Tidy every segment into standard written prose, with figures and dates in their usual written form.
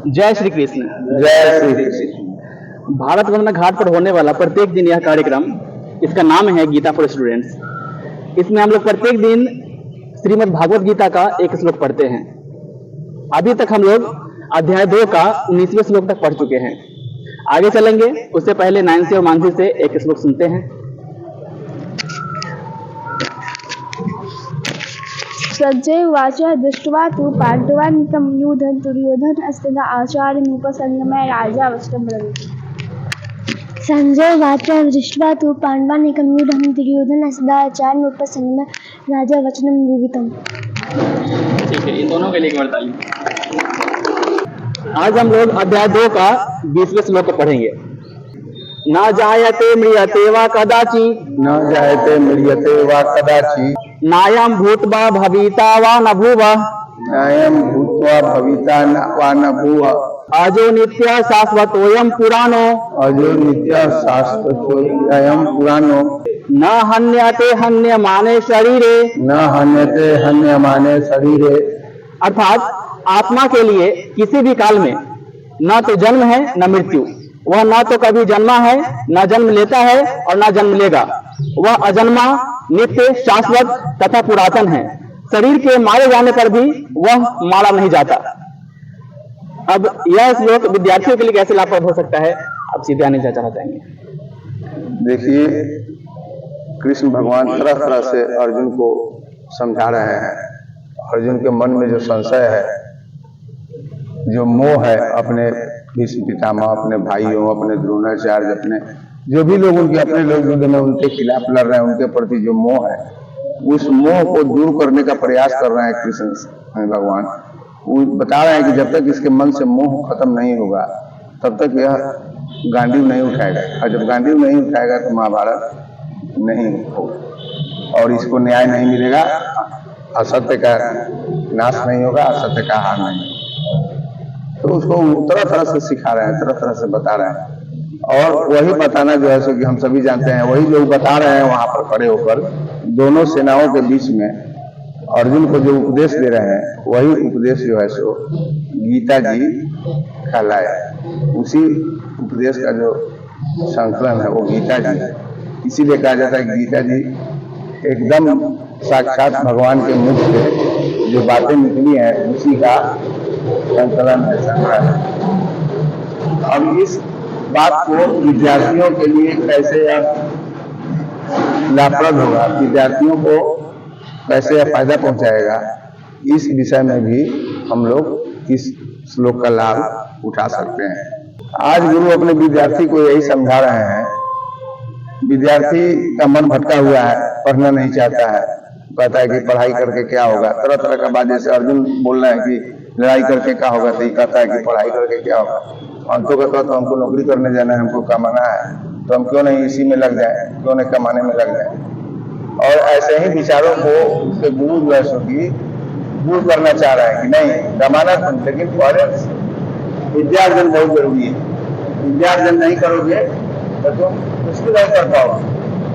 जय श्री कृष्ण। जय श्री कृष्ण। भारत वंदना घाट पर होने वाला प्रत्येक दिन यह कार्यक्रम, इसका नाम है गीता फॉर स्टूडेंट्स। इसमें हम लोग प्रत्येक दिन श्रीमद् भागवत गीता का एक श्लोक पढ़ते हैं। अभी तक हम लोग अध्याय 2 का 19वें श्लोक तक पढ़ चुके हैं। आगे चलेंगे, उससे पहले नैन्सी और मानसी से एक श्लोक सुनते हैं। सञ्जय उवाच दृष्ट्वा तु पाण्डवानीकं यूढं दुर्योधनस्तदा आचार्यमुपसंगम्य राजा वचनं ब्रवीत्। संजय उवाच दृष्ट्वा तु पाण्डवानीकं यूढं दुर्योधनस्तदा आचार्यमुपसंगम्य राजा वचनं ब्रवीत्। ठीक है, इन दोनों के लिए एक बार ताली। आज हम लोग अध्याय 2 का 20वें श्लोक को पढ़ेंगे। न जायते म्रियते वा कदाचि, न जायते म्रियते वा कदाचि, नायं भूत्वा भविता वा न भूव, नायं भूत्वा भविता वा न भूव, अजो नित्य शाश्वतोऽयं पुराणो, अजो नित्य शाश्वतोऽयं पुराणो, न हन्यते हन्यमाने शरीरे, न हन्यते हन्यमाने शरीरे। अर्थात आत्मा के लिए किसी भी काल में न तो जन्म है न मृत्यु। वह न तो कभी जन्मा है, न जन्म लेता है और न जन्म लेगा। वह अजन्मा, नित्य, शाश्वत तथा पुरातन है। शरीर के मारे जाने पर भी वह मारा नहीं जाता। अब यह श्लोक विद्यार्थियों के लिए कैसे लाभप्रद हो सकता है, आप सीधे आने चाहना चाहेंगे। देखिए, कृष्ण भगवान तरह तरह से अर्जुन को समझा रहे हैं। अर्जुन के मन में जो संशय है, जो मोह है अपने भीष्म पितामह, अपने भाइयों, अपने द्रोणाचार्य, अपने जो भी लोग उनके अपने लोग युद्ध में उनके खिलाफ लड़ रहे हैं, उनके प्रति जो मोह है, उस मोह को दूर करने का प्रयास कर रहे हैं कृष्ण भगवान। वो बता रहे हैं कि जब तक इसके मन से मोह खत्म नहीं होगा तब तक यह गांडीव नहीं उठाएगा, और जब गांडीव नहीं उठाएगा तो महाभारत नहीं होगा और इसको न्याय नहीं मिलेगा, असत्य का नाश नहीं होगा, असत्य का हार नहीं होगा। तो उसको तरह तरह से सिखा रहे हैं, तरह तरह से बता रहे हैं। और वही बताना जो है सो कि हम सभी जानते हैं, वही जो बता रहे हैं वहां पर खड़े होकर दोनों सेनाओं के बीच में अर्जुन को जो उपदेश दे रहे हैं, वही उपदेश जो है सो गीता जी कहलाए। उसी उपदेश का जो संकलन है वो गीता जी है। इसीलिए कहा जाता है कि गीता जी एकदम साक्षात भगवान के मुख से जो बातें निकली हैं उसी का संकलन है, संग्रह है। अब इस बात को विद्यार्थियों के लिए कैसे लाभप्रद होगा, विद्यार्थियों को कैसे फायदा पहुंचाएगा, इस विषय में भी हम लोग इस श्लोक का लाभ उठा सकते हैं। आज गुरु अपने विद्यार्थी को यही समझा रहे हैं। विद्यार्थी का मन भटका हुआ है, पढ़ना नहीं चाहता है, कहता है कि पढ़ाई करके क्या होगा, तरह तरह का बात। जैसे अर्जुन बोल रहे हैं कि लड़ाई करके क्या होगा, तो ये कहता है कि पढ़ाई करके क्या होगा। हम तो कहता तो हमको नौकरी करने जाना है, हमको कमाना है, तो हम क्यों नहीं इसी में लग जाए, क्यों नहीं कमाने में लग जाए। और ऐसे ही विचारों को गुरु जो है सो की दूर करना चाह रहा है कि नहीं कमाना तुम, लेकिन पहले विद्यार्जन बहुत जरूरी है। विद्यार्जन नहीं करोगे तो तुम कुछ भी नहीं कर पाओगे,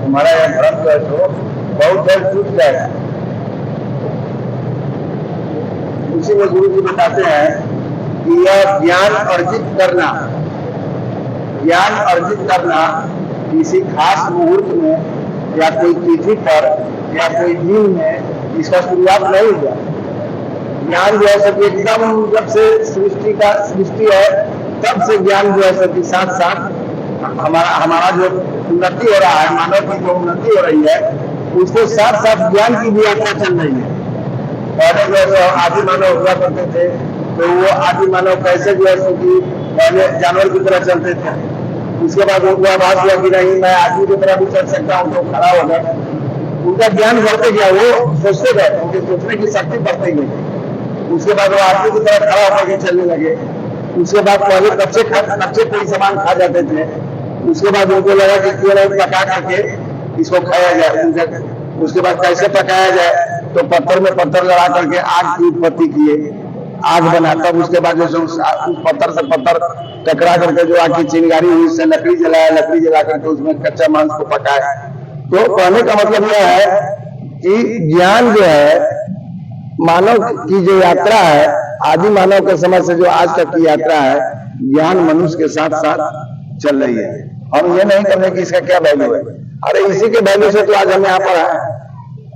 तुम्हारा यह धर्म जो है सो बहुत जल्द टूट जाएगा। उसी में गुरु जी बताते हैं कि यह ज्ञान अर्जित करना किसी खास मुहूर्त में या कोई तिथि पर या कोई दिन में इसका शुरुआत नहीं हुआ। ज्ञान जो है सब एकदम जब से सृष्टि है तब से ज्ञान जो है सबके साथ साथ हमारा जो उन्नति हो रहा है, मानव की जो उन्नति हो रही है, उसके साथ साथ ज्ञान की भी यात्रा चल रही है। पहले जो आदि मानव हुआ करते थे, तो वो आदि मानव कैसे जो है कि पहले जानवर की तरह चलते थे। उसके बाद उनको आवाज हुआ कि नहीं मैं आदमी की तरह भी चल सकता हूँ, तो खड़ा हो गए। उनका ज्ञान बढ़ते गया, वो सोचते गए, उनके सोचने की शक्ति बढ़ती गई। उसके बाद वो आदमी की तरह खड़ा होकर के चलने लगे। उसके बाद पहले कच्चे कोई सामान खा जाते थे। उसके बाद उनको लगा कि क्यों नहीं पका करके इसको खाया जाए। उसके बाद कैसे पकाया जाए, तो पत्थर में पत्थर लड़ा करके आग की उत्पत्ति किए, आग बना। तब उसके बाद जो पत्थर से पत्थर टकरा करके जो आग की चिंगारी हुई, उससे लकड़ी जलाया, लकड़ी जला करके उसमें कच्चा मांस को पकाया। तो कहने का मतलब यह है कि ज्ञान जो है, मानव की जो यात्रा है, आदि मानव के समय से जो आज तक की यात्रा है, ज्ञान मनुष्य के साथ साथ चल रही है। हम ये नहीं कर रहे कि इसका क्या वैल्यू है, अरे इसी के वैल्यू से तो आज हम यहाँ पर आए।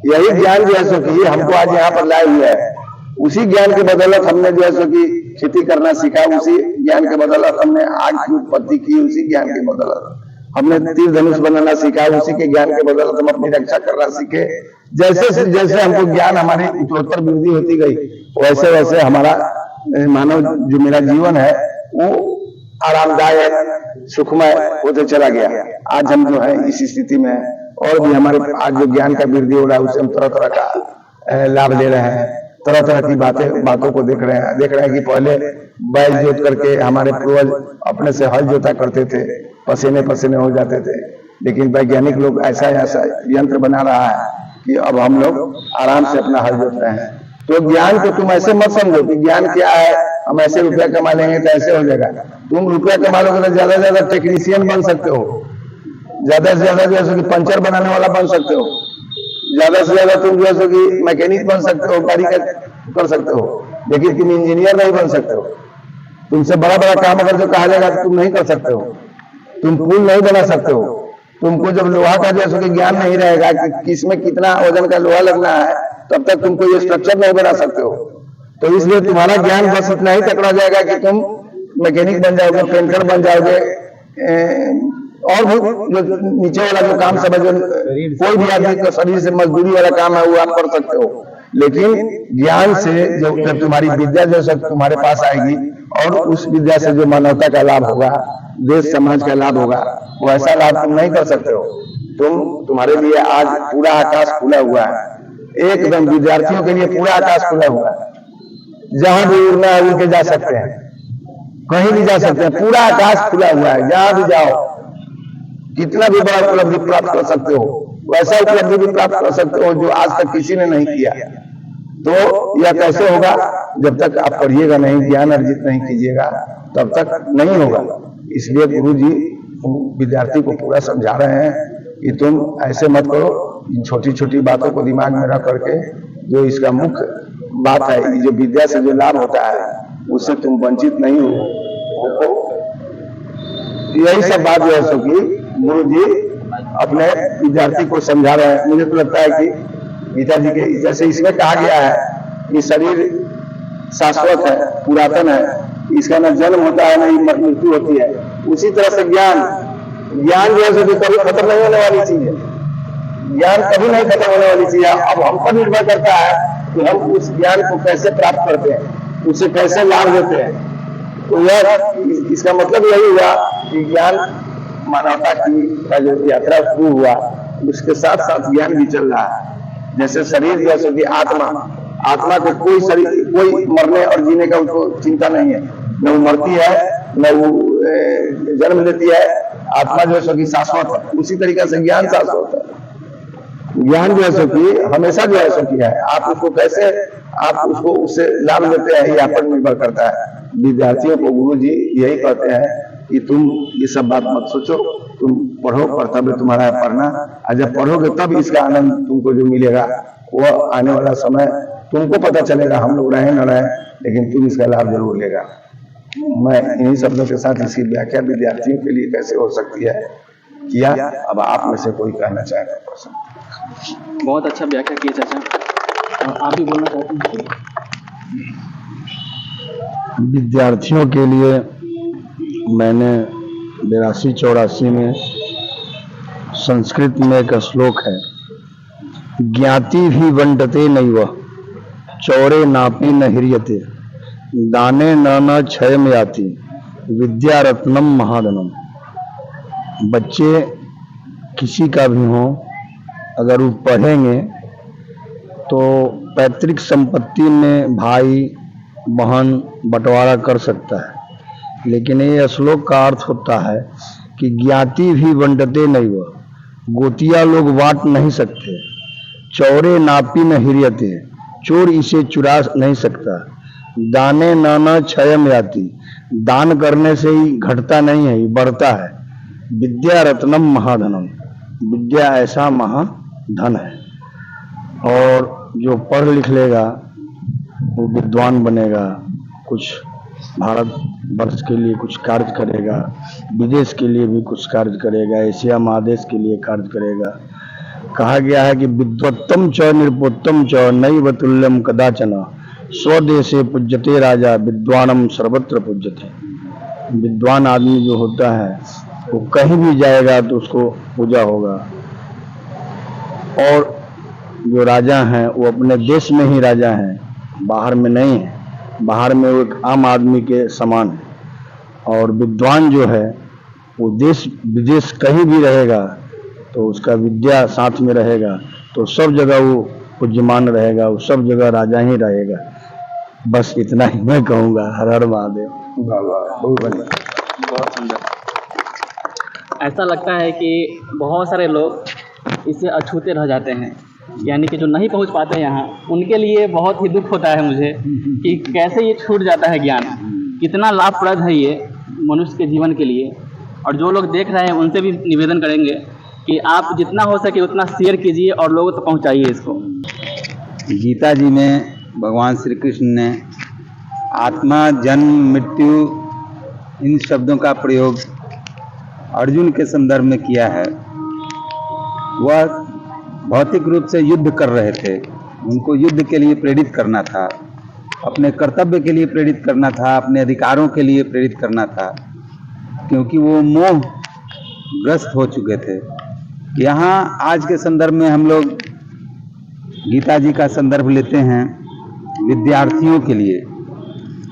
यही ज्ञान जो है सो कि हमको आज यहाँ पर लाए हुए है। उसी ज्ञान के बदौलत हमने जो है सो कि खेती करना सीखा, उसी ज्ञान के बदौलत हमने आग की उत्पत्ति की, उसी ज्ञान के बदौलत हमने तीर धनुष बनाना सीखा, उसी के ज्ञान के बदौलत हम अपनी रक्षा करना सीखे। जैसे जैसे हमको ज्ञान हमारी उत्तरोत्तर वृद्धि होती गई, वैसे वैसे हमारा मानव जो मेरा जीवन है वो आरामदायक सुखमय होते चला गया। आज हम जो है इस स्थिति में, और भी हमारे आज जो ज्ञान का वृद्धि हो रहा है उससे हम तरह तरह का लाभ ले रहे हैं, तरह तरह की बातों को देख रहे हैं कि पहले बैल जोत करके हमारे पूर्वज अपने से हल जोता करते थे, पसीने पसीने हो जाते थे, लेकिन वैज्ञानिक लोग ऐसा यंत्र बना रहा है कि अब हम लोग आराम से अपना हल जोत रहे हैं। तो ज्ञान को तुम ऐसे मत समझो कि ज्ञान क्या है, हम ऐसे रुपया कमा लेंगे तो ऐसे हो जाएगा। तुम रुपया कमा लोगे तो ज्यादा से ज्यादा टेक्नीशियन बन सकते हो, ज्यादा से ज्यादा जो है कि पंचर बनाने वाला बन सकते हो, ज्यादा से ज्यादा तुम जो है कि मैकेनिक बन सकते हो, गाड़ी का कर सकते हो, लेकिन तुम इंजीनियर नहीं बन सकते हो। तुमसे बड़ा बड़ा काम अगर जो कहा जाएगा तुम नहीं कर सकते हो, तुम पुल नहीं बना सकते हो। तुमको जब लोहा का जैसे कि ज्ञान नहीं रहेगा कि किसमें कितना वजन का लोहा लगना है, तब तक तुमको ये स्ट्रक्चर नहीं बना सकते हो। तो इसलिए तुम्हारा ज्ञान बस इतना ही तक रह जाएगा कि तुम मैकेनिक बन जाओगे, पेंटर बन जाओगे, और भी जो नीचे वाला जो काम सब है, जो कोई भी आदमी का शरीर से मजदूरी वाला काम है वो आप कर सकते हो। लेकिन ज्ञान से जब तुम्हारी विद्या जो सब तुम्हारे पास आएगी, और उस विद्या से जो मानवता का लाभ होगा, देश समाज का लाभ होगा, वो ऐसा लाभ तुम नहीं कर सकते हो। तुम्हारे लिए आज पूरा आकाश खुला हुआ है, एकदम विद्यार्थियों के लिए पूरा आकाश खुला हुआ है। जहां भी उड़ना है उड़ के जा सकते हैं, कहीं भी जा सकते हैं, पूरा आकाश खुला हुआ है, जहां भी जाओ कितना भी बड़ा उपलब्धि प्राप्त कर सकते हो, वैसा उपलब्धि भी प्राप्त कर सकते हो जो आज तक किसी ने नहीं किया। तो यह कैसे होगा? जब तक आप पढ़िएगा नहीं, ज्ञान अर्जित नहीं कीजिएगा, तब तक नहीं होगा। इसलिए गुरु जी विद्यार्थी को पूरा समझा रहे हैं कि तुम ऐसे मत करो, इन छोटी छोटी बातों को दिमाग में रख करके जो इसका मुख्य बात है, जो विद्या से जो लाभ होता है उससे तुम वंचित नहीं हो। यही सब बात जो है सो कि गुरु जी अपने विद्यार्थी को समझा रहे हैं। मुझे तो लगता है कि गीता जी के जैसे इसमें कहा गया है कि शरीर शाश्वत है, पुरातन है, इसका न जन्म होता है न मृत्यु होती है, उसी तरह से ज्ञान जो है कभी खत्म नहीं होने वाली चीज है। ज्ञान कभी नहीं खत्म होने वाली चीज है। अब हम पर निर्भर करता है कि हम उस ज्ञान को कैसे प्राप्त करते हैं, उसे कैसे लाभ देते हैं। तो यह इसका मतलब यही हुआ कि ज्ञान मानवता की का जो यात्रा शुरू हुआ, उसके साथ साथ ज्ञान भी चल रहा है। जैसे शरीर जैसे कि आत्मा को कोई मरने और जीने का उसको चिंता नहीं है, न वो मरती है न वो जन्म लेती है। आत्मा जो है कि शाश्वत है, उसी तरीके से ज्ञान शाश्वत है। ज्ञान जो है कि हमेशा जो है कि है, आप उसको कैसे आप उसको उससे लाभ लेते हैं, ये आप पर निर्भर करता है। विद्यार्थियों को गुरु जी यही कहते हैं कि तुम ये सब बात मत सोचो, तुम पढ़ो, कर्तव्य तुम्हारा है पढ़ना, और जब पढ़ोगे तब इसका आनंद तुमको जो मिलेगा वो आने वाला समय तुमको पता चलेगा। हम लोग रहे न रहे, लेकिन तुम इसका लाभ जरूर लेगा। मैं इन्हीं शब्दों के साथ इसकी व्याख्या विद्यार्थियों के लिए कैसे हो सकती है किया। अब आप में से कोई कहना चाहेगा? बहुत अच्छा व्याख्या किया चाचा, आप भी बोलना चाहते हैं? विद्यार्थियों के लिए मैंने 82-84 में संस्कृत में एक श्लोक है, ज्ञाति भी वंटते नैव चौरे नापी न ह्रियते दाने न क्षयम याति विद्या रत्नम महाधनम। बच्चे किसी का भी हो, अगर वो पढ़ेंगे तो पैतृक संपत्ति में भाई बहन बंटवारा कर सकता है, लेकिन ये श्लोक का अर्थ होता है कि ज्ञाति भी वंटते नहीं, वह गोतिया लोग बांट नहीं सकते। चौरे नापी न ह्रियते, चोर इसे चुरा नहीं सकता। दाने नाना क्षयम याति, दान करने से ही घटता नहीं है, बढ़ता है। विद्या रत्नम महाधनम, विद्या ऐसा महाधन है, और जो पढ़ लिख लेगा वो विद्वान बनेगा, कुछ भारत वर्ष के लिए कुछ कार्य करेगा, विदेश के लिए भी कुछ कार्य करेगा, एशिया महादेश के लिए कार्य करेगा। कहा गया है कि विद्वत्तम च निरुपोत्तम च नैव तुल्यम कदाचन स्वदेशे पूज्यते राजा विद्वानम सर्वत्र पूज्यते। विद्वान आदमी जो होता है वो कहीं भी जाएगा तो उसको पूजा होगा, और जो राजा हैं वो अपने देश में ही राजा हैं, बाहर में नहीं है। बाहर में वो एक आम आदमी के समान है। और विद्वान जो है वो देश विदेश कहीं भी रहेगा तो उसका विद्या साथ में रहेगा, तो सब जगह वो पूज्यमान रहेगा, वो सब जगह राजा ही रहेगा। बस इतना ही मैं कहूँगा। हर हर महादेव। बहुत बढ़िया। बहुत सुंदर। ऐसा लगता है कि बहुत सारे लोग इससे अछूते रह जाते हैं, यानी कि जो नहीं पहुंच पाते यहाँ, उनके लिए बहुत ही दुख होता है मुझे कि कैसे ये छूट जाता है ज्ञान। कितना लाभप्रद है ये मनुष्य के जीवन के लिए। और जो लोग देख रहे हैं उनसे भी निवेदन करेंगे कि आप जितना हो सके उतना शेयर कीजिए और लोगों तक पहुँचाइए इसको। गीता जी में भगवान श्री कृष्ण ने आत्मा, जन्म, मृत्यु इन शब्दों का प्रयोग अर्जुन के संदर्भ में किया है। वह भौतिक रूप से युद्ध कर रहे थे, उनको युद्ध के लिए प्रेरित करना था, अपने कर्तव्य के लिए प्रेरित करना था, अपने अधिकारों के लिए प्रेरित करना था, क्योंकि वो मोह ग्रस्त हो चुके थे। यहाँ आज के संदर्भ में हम लोग गीता जी का संदर्भ लेते हैं विद्यार्थियों के लिए।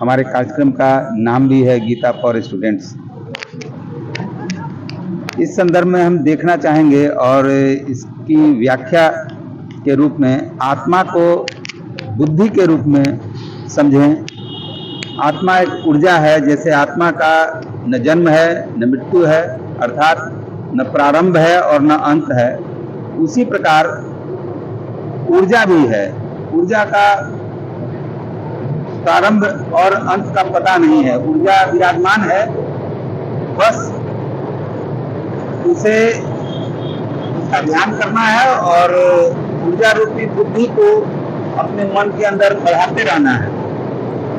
हमारे कार्यक्रम का नाम भी है गीता फॉर स्टूडेंट्स। इस संदर्भ में हम देखना चाहेंगे और इसकी व्याख्या के रूप में आत्मा को बुद्धि के रूप में समझें। आत्मा एक ऊर्जा है, जैसे आत्मा का न जन्म है न मृत्यु है, अर्थात न प्रारंभ है और न अंत है, उसी प्रकार ऊर्जा भी है। ऊर्जा का प्रारंभ और अंत का पता नहीं है, ऊर्जा विराजमान है, बस उसे उसका ध्यान करना है और ऊर्जा रूपी बुद्धि को अपने मन के अंदर बढ़ाते रहना है,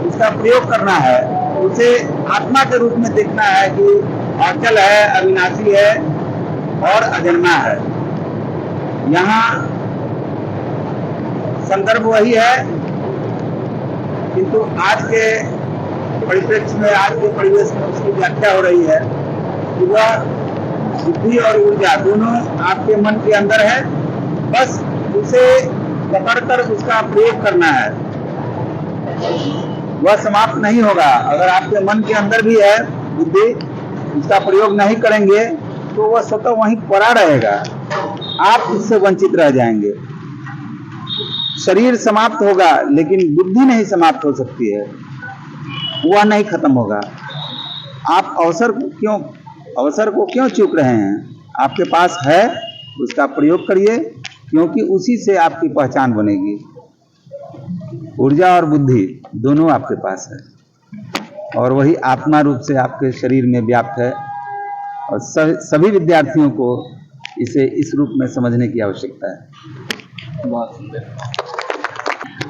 उसका प्रयोग करना है, उसे आत्मा के रूप में देखना है कि अचल है, अविनाशी है और अजन्मा है। यहाँ संदर्भ वही है, किंतु आज के परिप्रेक्ष्य में, आज के परिवेश में उसकी व्याख्या हो रही है कि वह बुद्धि और ऊर्जा दोनों आपके मन के अंदर है, बस उसे पकड़कर उसका प्रयोग करना है। वह समाप्त नहीं होगा। अगर आपके मन के अंदर भी है बुद्धि, उसका प्रयोग नहीं करेंगे तो वह स्वतः वहीं पड़ा रहेगा, आप उससे वंचित रह जाएंगे। शरीर समाप्त होगा लेकिन बुद्धि नहीं समाप्त हो सकती है, वह नहीं खत्म होगा। आप अवसर को क्यों चूक रहे हैं? आपके पास है, उसका प्रयोग करिए, क्योंकि उसी से आपकी पहचान बनेगी। ऊर्जा और बुद्धि दोनों आपके पास है और वही आत्मा रूप से आपके शरीर में व्याप्त है। और सभी विद्यार्थियों को इसे इस रूप में समझने की आवश्यकता है। बहुत सुंदर।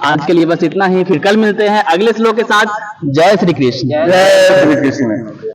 आज के लिए बस इतना ही, फिर कल मिलते हैं अगले श्लोक के साथ। जय श्री कृष्ण। जय श्री कृष्ण।